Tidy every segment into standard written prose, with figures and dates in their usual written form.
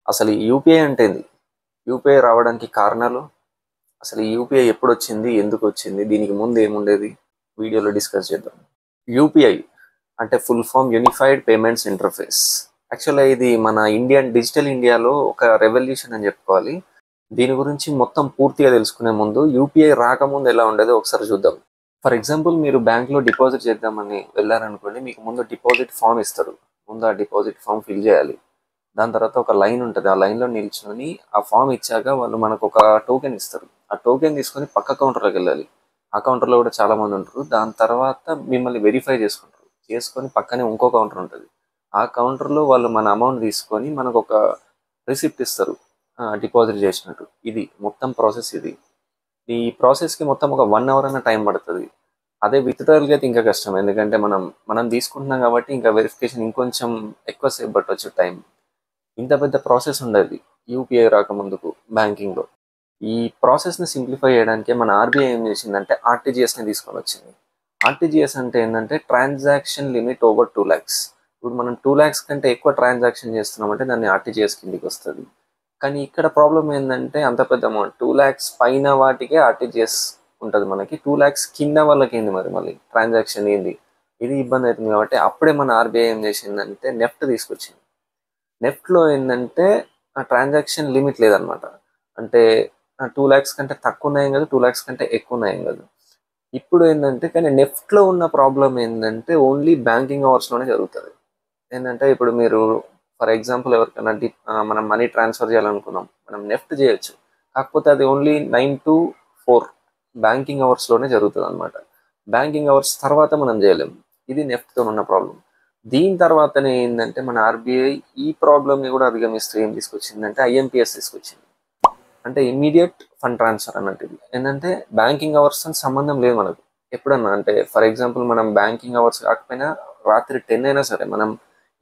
అసలు ఈ యూపీఐ అంటే ఏంది? యూపీఐ రావడానికి కారణాలు, అసలు ఈ యూపీఐ ఎప్పుడొచ్చింది? ఎందుకొచ్చింది? దీనికి ముందు ఏముండేది? వీడియోలో డిస్కస్ చేద్దాం. యూపీఐ అంటే full form unified payments interface. యాక్చువల్‌గా ఇది మన డిజిటల్ ఇండియాలో ఒక రెవల్యూషన్ అని చెప్పుకోవాలి. దీని గురించి మొత్తం పూర్తిగా తెలుసుకునే ముందు యూపీఐ రాకముందు ఎలా ఉండేదో ఒకసారి చూద్దాం. ఫర్ ఎగ్జాంపుల్ మీరు బ్యాంక్‌లో డిపాజిట్ చేద్దామని వెళ్లారనుకోండి, మీకు ముందు డిపాజిట్ ఫామ్ ఇస్తారు. ముందు ఆ డిపాజిట్ ఫామ్ ఫిల్ చేయాలి. దాని తర్వాత ఒక లైన్ ఉంటది. ఆ లైన్‌లో నిల్చొని ఆ ఫామ్ ఇచ్చాక వాళ్ళు మనకొక టోకెన్ ఇస్తారు. ఆ టోకెన్ తీసుకొని పక్క కౌంటర్‌లోకెళ్ళాలి. ఆ కౌంటర్‌లో కూడా చాలా మంది ఉంటారు. దాని తర్వాత మిమ్మల్ని వెరిఫై చేసుకుంటారు. చేసుకొని పక్కనే ఇంకో కౌంటర్ ఉంటది. ఆ కౌంటర్‌లో వాళ్ళు మన అమౌంట్ తీసుకొని మనకొక రిసిప్ట్ ఇస్తారు. డిపాజిట్ చేసినట్టు. ఇది మొత్తం ప్రాసెస్ ఇది. ఈ ప్రాసెస్‌కి మొత్తం ఒక 1 అవర్ అన్న టైం పడతది. అదే విత్‌డ్రాయల్‌కి అయితే ఇంకా కష్టం. ఎందుకంటే మనం తీసుకుంటున్నాం కాబట్టి ఇంకా వెరిఫికేషన్ ఇంకొంచెం ఎక్కువ సేపు పట్టొచ్చు టైం. ఇంత పెద్ద ప్రాసెస్ ఉండేది యూపీఐ రాకముందుకు బ్యాంకింగ్‌లో. ఈ ప్రాసెస్‌ని సింప్లిఫై చేయడానికే మన ఆర్‌బీఐ ఏం చేసిందంటే ఆర్‌టీజీఎస్‌ని తీసుకొనొచ్చింది. ఆర్‌టీజీఎస్ అంటే ఏందంటే ట్రాన్సాక్షన్ లిమిట్ ఓవర్ 2,00,000. ఇప్పుడు మనం 2,00,000 కంటే ఎక్కువ ట్రాన్సాక్షన్ చేస్తున్నామంటే దాన్ని ఆర్‌టీజీఎస్ కిందికొస్తది. కానీ ఇక్కడ ప్రాబ్లమ్ ఏందంటే అంత పెద్ద అమౌంట్ 2,00,000 పైన వాటికే ఆర్‌టీజీఎస్ ఉంటది మనకి. 2,00,000 కింద వాళ్ళకేంది మరి మళ్ళీ ట్రాన్సాక్షన్ ఏంది? ఇది ఇబ్బంది అవుతుంది కాబట్టి అప్పుడే మన ఆర్‌బీఐ ఏం చేసిందంటే నెఫ్ట్ తీసుకొచ్చింది. నెఫ్ట్‌లో ఏందంటే ఆ ట్రాన్సాక్షన్ లిమిట్ లేదనమాట. అంటే 2,00,000 కంటే తక్కువున్నా ఏం కాదు. 2,00,000 కంటే ఎక్కువున్నా ఏం కాదు. ఇప్పుడు ఏందంటే కానీ నెఫ్ట్‌లో ఉన్న ప్రాబ్లమ్ ఏందంటే ఓన్లీ బ్యాంకింగ్ అవర్స్‌లోనే జరుగుతది. ఏందంటే ఇప్పుడు మీరు ఫర్ ఎగ్జాంపుల్ ఎవరికైనా మనం మనీ ట్రాన్స్‌ఫర్ చేయాలనుకున్నాం. మనం నెఫ్ట్ చేయొచ్చు. కాకపోతే అది ఓన్లీ 9-4 బ్యాంకింగ్ అవర్స్‌లోనే జరుగుతదనమాట. బ్యాంకింగ్ అవర్స్ తర్వాత మనం చేయలేం. ఇది నెఫ్ట్‌తోనున్న ప్రాబ్లమ్. దీని తర్వాతనే ఏందంటే మన ఆర్‌బీఐ ఈ ప్రాబ్లమ్‌ని కూడా అధిగమిస్తూ ఏం తీసుకొచ్చిందంటే ఐఎంపీఎస్ తీసుకొచ్చింది. అంటే ఇమ్మీడియేట్ ఫండ్ ట్రాన్స్‌ఫర్ అన్నట్టు ఇది. ఏందంటే బ్యాంకింగ్ అవర్స్‌తోని సంబంధం లేదు మనకు. ఎప్పుడన్నా అంటే ఫర్ ఎగ్జాంపుల్ మనం బ్యాంకింగ్ అవర్స్ కాకపోయినా రాత్రి 10 అయినా సరే మనం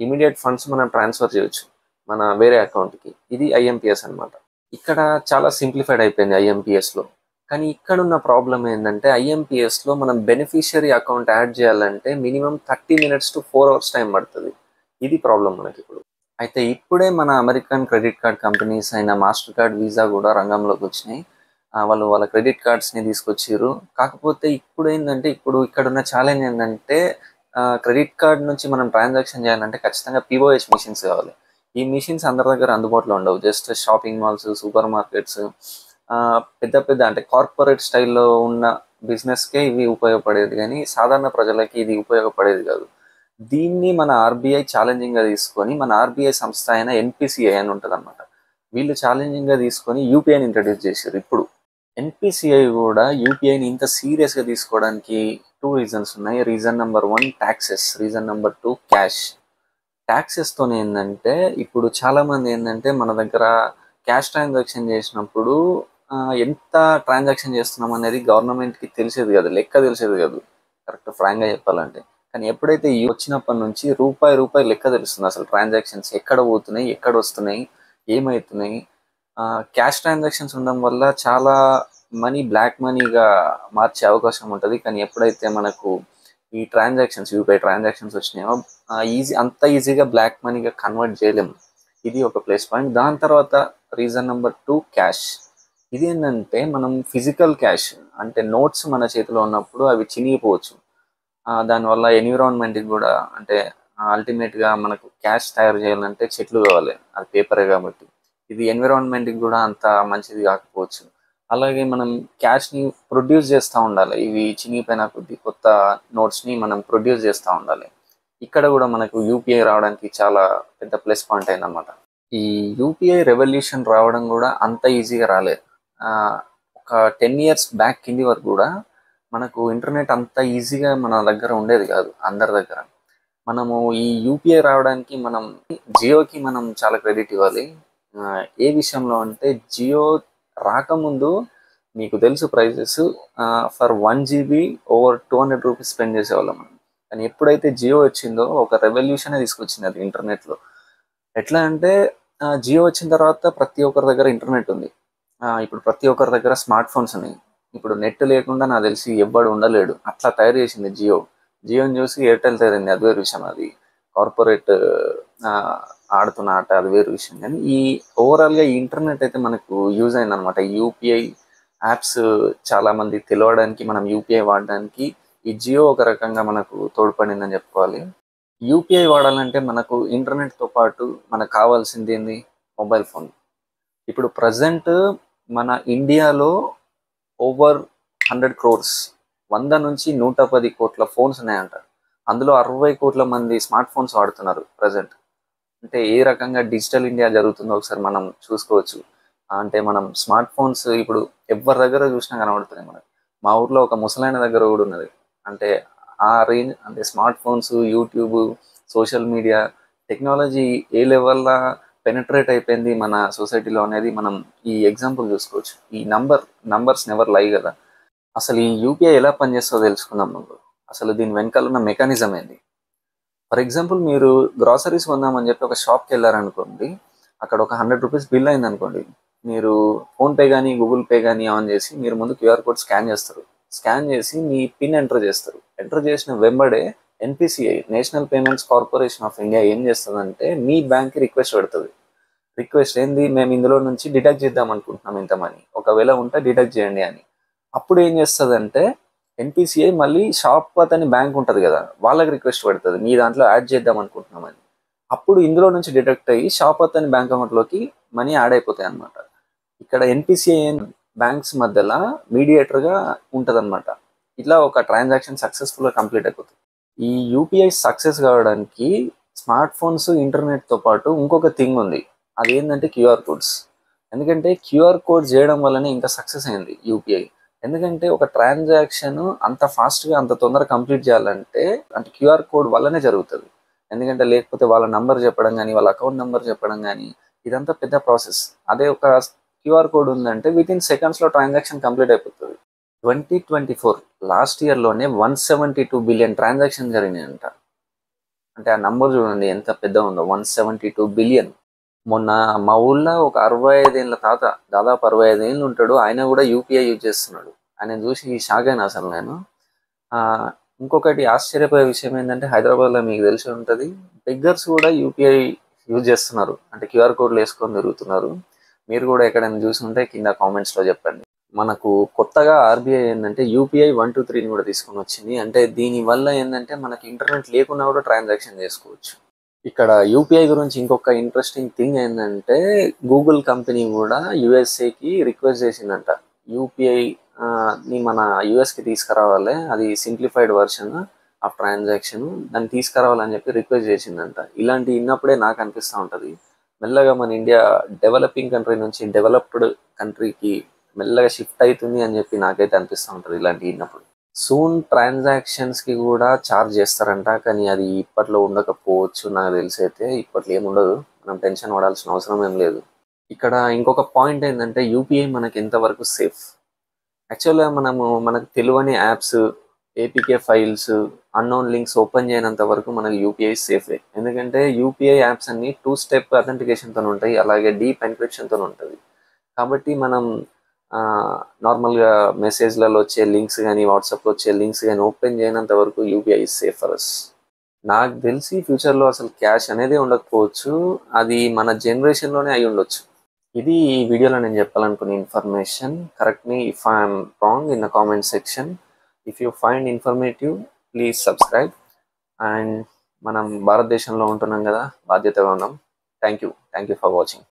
ఇమ్మీడియేట్ ఫండ్స్ మనం ట్రాన్స్‌ఫర్ చేయొచ్చు. మన వేరే అకౌంట్‌కి. ఇది ఐఎంపీఎస్ అన్నమాట. ఇక్కడ చాలా సింప్లిఫైడ్ అయిపోయింది ఐఎంపీఎస్‌లో. కానీ ఇక్కడున్న ప్రాబ్లమ్ ఏందంటే ఐఎంపీఎస్‌లో మనం బెనిఫిషియరీ అకౌంట్ యాడ్ చేయాలంటే minimum 30 minutes to 4 hours time పడతది. ఇది ప్రాబ్లమ్ మనకిప్పుడు. అయితే ఇప్పుడే మన అమెరికన్ క్రెడిట్ కార్డ్ కంపెనీస్ అయిన మాస్టర్ కార్డ్, వీసా కూడా రంగంలోకి వచ్చినాయి. వాళ్ళు వాళ్ళ క్రెడిట్ కార్డ్స్‌ని తీసుకొచ్చిర్రు. కాకపోతే ఇప్పుడేందంటే ఇప్పుడు ఇక్కడున్న ఛాలెంజ్ ఏందంటే క్రెడిట్ కార్డ్ నుంచి మనం ట్రాన్సాక్షన్ చేయాలంటే ఖచ్చితంగా పీఓఎస్ మెషిన్స్ కావాలి. ఈ మెషిన్స్ అందరి దగ్గర అందుబాటులో ఉండవు. Just shopping malls, super markets పెద్ద పెద్ద అంటే కార్పొరేట్ స్టైల్‌లో ఉన్న బిజినెస్‌కే ఇవి ఉపయోగపడేది గానీ సాధారణ ప్రజలకి ఇది ఉపయోగపడేది కాదు. దీన్ని మన ఆర్‌బీఐ ఛాలెంజింగ్‌గా తీసుకొని మన ఆర్‌బీఐ సంస్థ అయిన ఎన్‌పీసీఐ అని ఉంటదన్నమాట. వీళ్ళు ఛాలెంజింగ్‌గా తీసుకొని యూపీఐని ఇంట్రడ్యూస్ చేసిర్రు ఇప్పుడు. ఎన్‌పీసీఐ కూడా యూపీఐని ఇంత సీరియస్‌గా తీసుకోవడానికి 2 రీజన్స్ ఉన్నాయి. Reason number 1 taxes. Reason number 2 cash. టాక్సెస్‌తోని ఏందంటే ఇప్పుడు చాలామంది ఏందంటే మన దగ్గర క్యాష్ ట్రాన్సాక్షన్ చేసినప్పుడు ఎంత ట్రాన్సాక్షన్ చేస్తున్నాం అనేది గవర్నమెంట్‌కి తెలిసేది కాదు. లెక్క తెలిసేది కాదు. కరెక్ట్ ఫ్రాంక్‌గా చెప్పాలంటే. కానీ ఎప్పుడైతే ఈ వచ్చినప్పటి నుంచి రూపాయి, రూపాయి లెక్క తెలుస్తుంది. అసలు ట్రాన్సాక్షన్స్ ఎక్కడ పోతున్నాయి? ఎక్కడొస్తున్నాయి? ఏమైతున్నాయి? క్యాష్ ట్రాన్సాక్షన్స్ ఉండడం వల్ల చాలా మనీ బ్లాక్ మనీగా మార్చే అవకాశం ఉంటది. కానీ ఎప్పుడైతే మనకు ఈ ట్రాన్సాక్షన్స్ యూపీఐ ట్రాన్సాక్షన్స్ వచ్చినాయో అంత ఈజీగా బ్లాక్ మనీగా కన్వర్ట్ చేయలేము. ఇది ఒక ప్లస్ పాయింట్. దాని తర్వాత రీజన్ నంబర్ 2 క్యాష్. ఇదేంటంటే మనం ఫిజికల్ క్యాష్ అంటే నోట్స్ మన చేతిలో ఉన్నప్పుడు అవి చినిగిపోవచ్చు. దానివల్ల ఎన్విరాన్మెంట్‌కి గూడా అంటే అల్టిమేట్‌గా మనకు క్యాష్ తయారు చేయాలంటే చెట్లు కావాలి. అది పేపరే కాబట్టి. ఇది ఎన్విరాన్మెంట్‌కి గూడా అంత మంచిది కాకపోవచ్చు. అలాగే మనం క్యాష్‌ని ప్రొడ్యూస్ చేస్తా ఉండాలి. ఇవి చినిగిపోయిన కొద్దీ కొత్త నోట్స్‌ని మనం ప్రొడ్యూస్ చేస్తా ఉండాలి. ఇక్కడ గూడా మనకు యూపీఐ రావడానికి చాలా పెద్ద ప్లస్ పాయింట్ అయిందన్నమాట. ఈ యూపీఐ రెవల్యూషన్ రావడం గూడా అంత ఈజీగా రాలేదు. ఒక 10 ఇయర్స్ బ్యాక్ కింది వరకు గూడా మనకు ఇంటర్నెట్ అంత ఈజీగా మన దగ్గర ఉండేది కాదు అందరి దగ్గర. మనము ఈ యూపీఐ రావడానికి జియోకి మనం చాలా క్రెడిట్ ఇవ్వాలి. ఏ విషయంలో అంటే జియో రాకముందు మీకు తెలుసు prices for 1 GB over ₹200 spend చేసేవాళ్ళం మనం. కానీ ఎప్పుడైతే జియో వచ్చిందో ఒక రెవల్యూషనే తీసుకొచ్చింది అది ఇంటర్నెట్‌లో. ఎట్లా అంటే జియో వచ్చిన తర్వాత ప్రతి ఒక్కరి దగ్గర ఇంటర్నెట్ ఉంది. ఇప్పుడు ప్రతి ఒక్కరి దగ్గర స్మార్ట్ ఫోన్స్ ఉన్నాయి. ఇప్పుడు నెట్ లేకుండా నాకు తెలిసి ఎవ్వడు ఉండలేడు. అట్లా తయారు చేసింది జియో. జియోని చూసి ఎయిర్టెల్ తయారైంది. అది వేరే విషయం అది. కార్పొరేట్ ఆడుతున్న ఆట అది వేరు విషయం. కానీ ఓవరాల్గా ఈ ఇంటర్నెట్ అయితే మనకు యూజ్ అయింది అనమాట. యూపీఐ యాప్స్ చాలా మంది తెలవడానికి, మనం యూపీఐ వాడడానికి ఈ జియో ఒక రకంగా మనకు తోడ్పడిందని చెప్పుకోవాలి. యూపీఐ వాడాలంటే మనకు ఇంటర్నెట్తో పాటు మనకు కావాల్సింది ఏంది? Mobile phone. ఇప్పుడు ప్రజెంట్ మన ఇండియాలో ఓవర్ 100 crores 100 నుంచి 110 కోట్ల ఫోన్స్ ఉన్నాయంట. అందులో 60 కోట్ల మంది స్మార్ట్ ఫోన్స్ వాడుతున్నారు ప్రజెంట్. అంటే ఏ రకంగా డిజిటల్ ఇండియా జరుగుతుందో ఒకసారి మనం చూసుకోవచ్చు. అంటే మనం స్మార్ట్ ఫోన్స్ ఇప్పుడు ఎవరి దగ్గర చూసినా కనబడుతున్నాయి మనకు. మా ఊర్లో ఒక ముసలాయన దగ్గర కూడా ఉన్నది. అంటే ఆ రేంజ్, అంటే smart phones, YouTube, social media, technology ఏ లెవెల్లో పెనిట్రేట్ అయిపోయింది మన సొసైటీలో అనేది మనం ఈ ఎగ్జాంపుల్ చూసుకోవచ్చు. ఈ నంబర్స్ నెవర్ లై కదా. అసలు ఈ యూపీఐ ఎలా పనిచేస్తుందో తెలుసుకుందాం ముందు. అసలు దీని వెనకాల ఉన్న మెకానిజం ఏంది? ఫర్ ఎగ్జాంపుల్, మీరు గ్రాసరీస్ కొందామని చెప్పి ఒక షాప్కి వెళ్ళారనుకోండి. అక్కడ ఒక 100 రూపీస్ బిల్ అయింది అనుకోండి. మీరు ఫోన్పే కానీ గూగుల్ పే కానీ ఆన్ చేసి మీరు ముందు క్యూఆర్ కోడ్ స్కాన్ చేస్తారు. స్కాన్ చేసి మీ పిన్ ఎంటర్ చేస్తారు. ఎంటర్ చేసిన వెంబడే NPCI, national payments corporation of India ఏం చేస్తుందంటే మీ బ్యాంక్కి రిక్వెస్ట్ పెడుతుంది. రిక్వెస్ట్ ఏంది? మేము ఇందులో నుంచి డిడక్ట్ చేద్దాం అనుకుంటున్నాం ఇంత మనీ, ఒకవేళ ఉంటే డిడక్ట్ చేయండి అని. అప్పుడు ఏం చేస్తుందంటే ఎన్పిసిఐ మళ్ళీ షాప్ అతని బ్యాంక్ ఉంటుంది కదా, వాళ్ళకి రిక్వెస్ట్ పెడుతుంది మీ దాంట్లో యాడ్ చేద్దాం అనుకుంటున్నామని. అప్పుడు ఇందులో నుంచి డిడక్ట్ అయ్యి షాప్ అతని బ్యాంక్ అకౌంట్లోకి మనీ యాడ్ అయిపోతాయి అనమాట. ఇక్కడ ఎన్పిసిఐ బ్యాంక్స్ మధ్యలో మీడియేటర్గా ఉంటుంది అనమాట. ఇట్లా ఒక ట్రాన్సాక్షన్ సక్సెస్ఫుల్గా కంప్లీట్ అయిపోతుంది. ఈ యూపీఐ సక్సెస్ కావడానికి స్మార్ట్ ఫోన్స్, ఇంటర్నెట్తో పాటు ఇంకొక థింగ్ ఉంది. అదేంటంటే క్యూఆర్ కోడ్స్. ఎందుకంటే క్యూఆర్ కోడ్ చేయడం వల్లనే ఇంకా సక్సెస్ అయింది యూపీఐ. ఎందుకంటే ఒక ట్రాన్సాక్షన్ అంత ఫాస్ట్గా అంత తొందరగా కంప్లీట్ చేయాలంటే అంటే క్యూఆర్ కోడ్ వల్లనే జరుగుతుంది. ఎందుకంటే లేకపోతే వాళ్ళ నంబర్ చెప్పడం కానీ, వాళ్ళ అకౌంట్ నెంబర్ చెప్పడం కానీ, ఇదంతా పెద్ద ప్రాసెస్. అదే ఒక క్యూఆర్ కోడ్ ఉందంటే వితిన్ సెకండ్స్లో ట్రాన్సాక్షన్ కంప్లీట్ అయిపోతుంది. 2024 లాస్ట్ ఇయర్లోనే 172 బిలియన్ ట్రాన్సాక్షన్ జరిగినాయంట. అంటే ఆ నంబర్ చూడండి ఎంత పెద్ద ఉందో, 172 బిలియన్. మొన్న మా ఊళ్ళో ఒక 65 ఏళ్ళ తాత, దాదాపు 65 ఏళ్ళు ఉంటాడు, ఆయన కూడా యూపీఐ యూజ్ చేస్తున్నాడు. ఆయన చూసి షాక్ అయినా అసలు నేను. ఇంకొకటి ఆశ్చర్యపోయే విషయం ఏంటంటే హైదరాబాద్లో మీకు తెలిసి ఉంటుంది, బెగ్గర్స్ కూడా యూపీఐ యూజ్ చేస్తున్నారు. అంటే క్యూఆర్ కోడ్లు వేసుకొని తిరుగుతున్నారు. మీరు కూడా ఎక్కడైనా చూసి ఉంటే కింద కామెంట్స్లో చెప్పండి. మనకు కొత్తగా ఆర్బీఐ ఏంటంటే యూపీఐ 123ని కూడా తీసుకొని వచ్చింది. అంటే దీనివల్ల ఏంటంటే మనకి ఇంటర్నెట్ లేకున్నా కూడా ట్రాన్సాక్షన్ చేసుకోవచ్చు. ఇక్కడ యూపీఐ గురించి ఇంకొక ఇంట్రెస్టింగ్ థింగ్ ఏంటంటే గూగుల్ కంపెనీ కూడా యూఎస్ఏకి రిక్వెస్ట్ చేసిందంట. యూపీఐని మన యూఎస్కి తీసుకురావాలి, అది సింప్లిఫైడ్ వర్షన్ ఆఫ్ ట్రాన్సాక్షన్, దాన్ని తీసుకురావాలని చెప్పి రిక్వెస్ట్ చేసిందంట. ఇలాంటి విన్నప్పుడే నాకు అనిపిస్తూ ఉంటుంది మెల్లగా మన ఇండియా డెవలపింగ్ కంట్రీ నుంచి డెవలప్డ్ కంట్రీకి మెల్లగా షిఫ్ట్ అవుతుంది అని చెప్పి నాకైతే అనిపిస్తూ ఉంటుంది ఇలాంటి విన్నప్పుడు. సూన్ ట్రాన్సాక్షన్స్కి కూడా ఛార్జ్ చేస్తారంట, కానీ అది ఇప్పట్లో ఉండకపోవచ్చు. నాకు తెలిసి అయితే ఇప్పట్లో ఏముండదు, మనం టెన్షన్ పడాల్సిన అవసరం ఏం లేదు. ఇక్కడ ఇంకొక పాయింట్ ఏంటంటే యూపీఐ మనకి ఎంతవరకు సేఫ్. యాక్చువల్గా మనకు తెలియని apps, APK files, unknown links open చేయనంత వరకు మనకి యూపీఐ సేఫే. ఎందుకంటే యూపీఐ యాప్స్ అన్ని 2 స్టెప్ అథెంటికేషన్తో ఉంటాయి, అలాగే డీప్ ఎన్క్రిప్షన్తో ఉంటుంది. కాబట్టి మనం నార్మల్గా మెసేజ్లలో వచ్చే లింక్స్ కానీ, వాట్సాప్లో వచ్చే లింక్స్ కానీ ఓపెన్ చేయనంత వరకు UPI is safe for us. నాకు తెలిసి ఫ్యూచర్లో అసలు క్యాష్ అనేది ఉండకపోవచ్చు, అది మన జనరేషన్లోనే అయి ఉండొచ్చు. ఇది ఈ వీడియోలో నేను చెప్పాలనుకునే information. Correct me if I'm wrong in the comment section. If you find informative please subscribe. And మనం భారతదేశంలో ఉంటున్నాం కదా, బాధ్యతగా ఉన్నాం. Thank you for watching.